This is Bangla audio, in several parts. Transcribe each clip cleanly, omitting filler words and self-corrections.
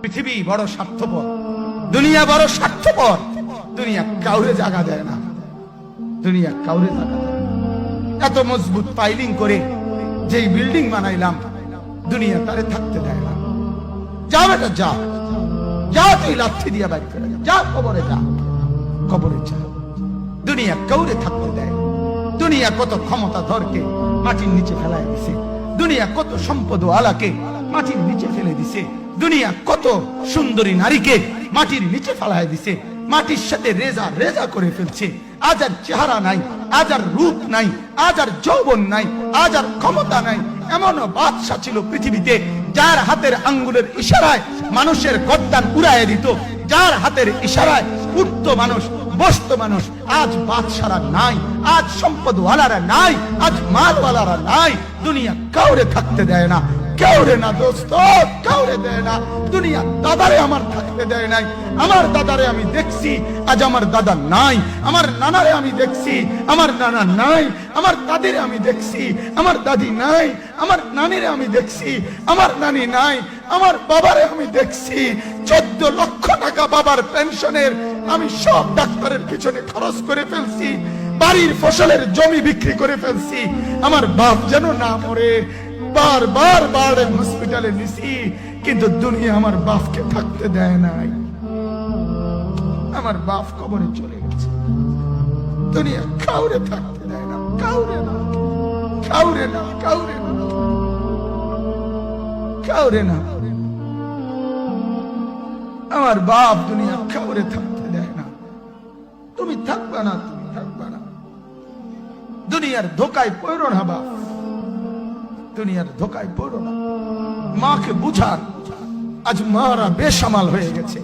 পৃথিবী বড় স্বার্থপর, দুনিয়া বড় স্বার্থপর। দুনিয়া কাউরে জায়গা দেয় না, দুনিয়া কাউরে জায়গা দেয় না। এত মজবুত পাইলিং করে যেই বিল্ডিং বানাইলাম, দুনিয়া তারে থাকতে দেয় না। যা বেটা যা, যা তুই লাথি দিয়া বাইর করে যা, কবরে যা, কবরে যা। দুনিয়া কাউরে থাকতে দেয়। দুনিয়া কত ক্ষমতা ধরকে মাটির নিচে ফেলায় দিছে, দুনিয়া কত সম্পদ আলাকে মাটির নিচে ফেলে দিছে, দুনিয়া কত সুন্দরী নারীকে মাটির নিচে ফেলায় দিছে, মাটির সাথে রেজা রেজা করে ফেলছে। আজ আর চেহারা নাই, আজ আর রূপ নাই, আজ আর যৌবন নাই, আজ আর ক্ষমতা নাই। এমন বাদশা ছিল পৃথিবীতে যার হাতের আঙ্গুলের ইশারায় মানুষের গর্দান উড়াইয়া দিত, যার হাতের ইশারায় উঠতো মানুষ, বসতো মানুষ। আজ বাদশারা নাই, আজ সম্পদওয়ালারা নাই, আজ মালওয়ালারা নাই। দুনিয়া কাউরে থাকতে দেয় না, কাউরে না দোস্ত, কাউরে দেয় না। দুনিয়া দাদারে আমার থাকতে দেয় নাই। আমার দাদারে আমি দেখছি, আজ আমার দাদা নাই। আমার নানারে আমি দেখছি, আমার নানা নাই। আমার দাদিরে আমি দেখছি, আমার দাদি নাই। আমার নানিরে আমি দেখছি, আমার নানি নাই। আমার বাবারে আমি দেখছি, 14 লক্ষ টাকা বাবার পেনশনের আমি সব ডাক্তারের পিছনে খরচ করে ফেলছি, বাড়ির ফসলের জমি বিক্রি করে ফেলছি। আমার বাপ যেন না মরে বারবার বারবার হসপিটালে নিছি, কিন্তু দুনিয়া আমার বাপকে থাকতে দেয় নাই। আমার বাপ কবরে চলে গেছে। দুনিয়া কাউরে থাকতে দেয় না, কাউরে না, কাউরে না, কাউরে না, কাউরে না। আমার বাপ দুনিয়া কাউরে থাকতে দেয় না। তুমি থাকবা না, তুমি থাকবা না। দুনিয়ার ধোকায় পড়ো না বাপ, দুনিয়ার ধোকায় পড়ো না। মাকে বুঝান, আজ মারা বেসামাল হয়ে গেছে,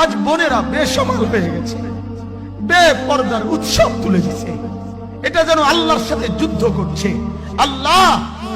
আজ বোনেরা বেসামাল হয়ে গেছে, বেপরদার উৎসব তুলে দিছে। এটা যেন আল্লাহর সাথে যুদ্ধ করছে। আল্লাহ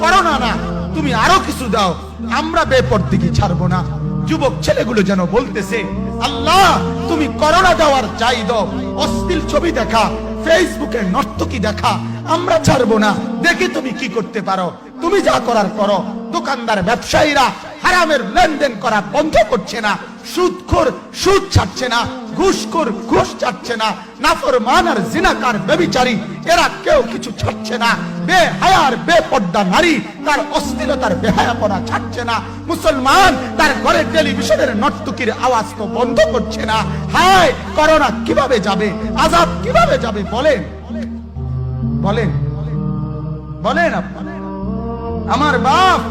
করোনা না, তুমি আরো কিছু দাও, আমরা বেপরদিকে ছাড়বো না। যুবক ছেলেগুলো যেন বলতেছে, আল্লাহ তুমি করোনা দেওয়ার চাই দাও, অশ্লীল ছবি দেখা, ফেসবুকে নর্তকী দেখা, আমরা ছাড়বো না। দেখি তুমি কি করতে পারো, তুমি যা করার করো। দোকানদার ব্যবসায়ীরা হারামের লেনদেন করা বন্ধ করছে না, সুদখোর সুদ ছাড়ছে না, ঘুষখোর ঘুষ ছাড়ছে না, নাফরমান আর জিনাকার ব্যভিচারী এরা কেউ কিছু ছাড়ছে না। বেহায়ার বেপর্দা নারী তার অশ্লীলতার বেহায়াপনা ছাড়ছে না। মুসলমান তার ঘরে টেলিভিশনের নর্তকীর আওয়াজ তো বন্ধ করছে না। হায় করোনা কিভাবে যাবে, আযাব কিভাবে যাবে বলেন, বলেন, বলেন আপনারা। আমার বাপ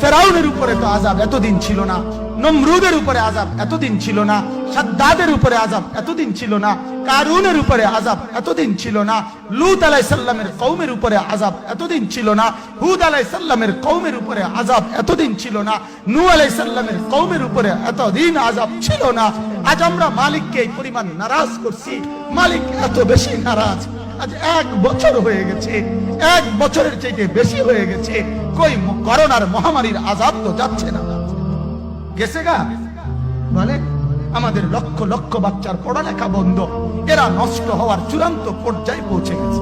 ফেরাউনের উপরে তো আযাব এতদিন ছিল না, নমরুদের উপরে আযাব এতদিন ছিল না, সাদ্দাদের উপরে আযাব এতদিন ছিল না, কারুনের উপরে আযাব এতদিন ছিল না, লূত আলাইহিস সালামের কওমের উপরে আযাব এতদিন ছিল না, হুদ আলাইহিস সালামের কওমের উপরে আযাব এতদিন ছিল না, নূহ আলাইহিস সালামের কওমের উপরে এতদিন আযাব ছিল না। আজ আমরা মালিককে এই পরিমাণ নারাজ করছি, মালিক এত বেশি নারাজ। আজ 1 বছর হয়ে গেছে, 1 বছরের চাইতে বেশি হয়ে গেছে, কই করোনার মহামারীর আযাব তো যাচ্ছে না, গেছে গা বলে। আমাদের লক্ষ লক্ষ বাচ্চার পড়ালেখা বন্ধ, এরা নষ্ট হওয়ার চূড়ান্ত পর্যায়ে পৌঁছে গেছে।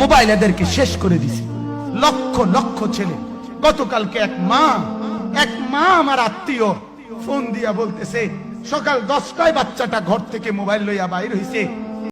মোবাইল এদেরকে শেষ করে দিছে। লক্ষ লক্ষ ছেলে। গতকালকে এক মা আমার আত্মীয় ফোন দিয়া বলতেছে, সকাল 10টায় বাচ্চাটা ঘর থেকে মোবাইল লইয়া বাইর হইছে,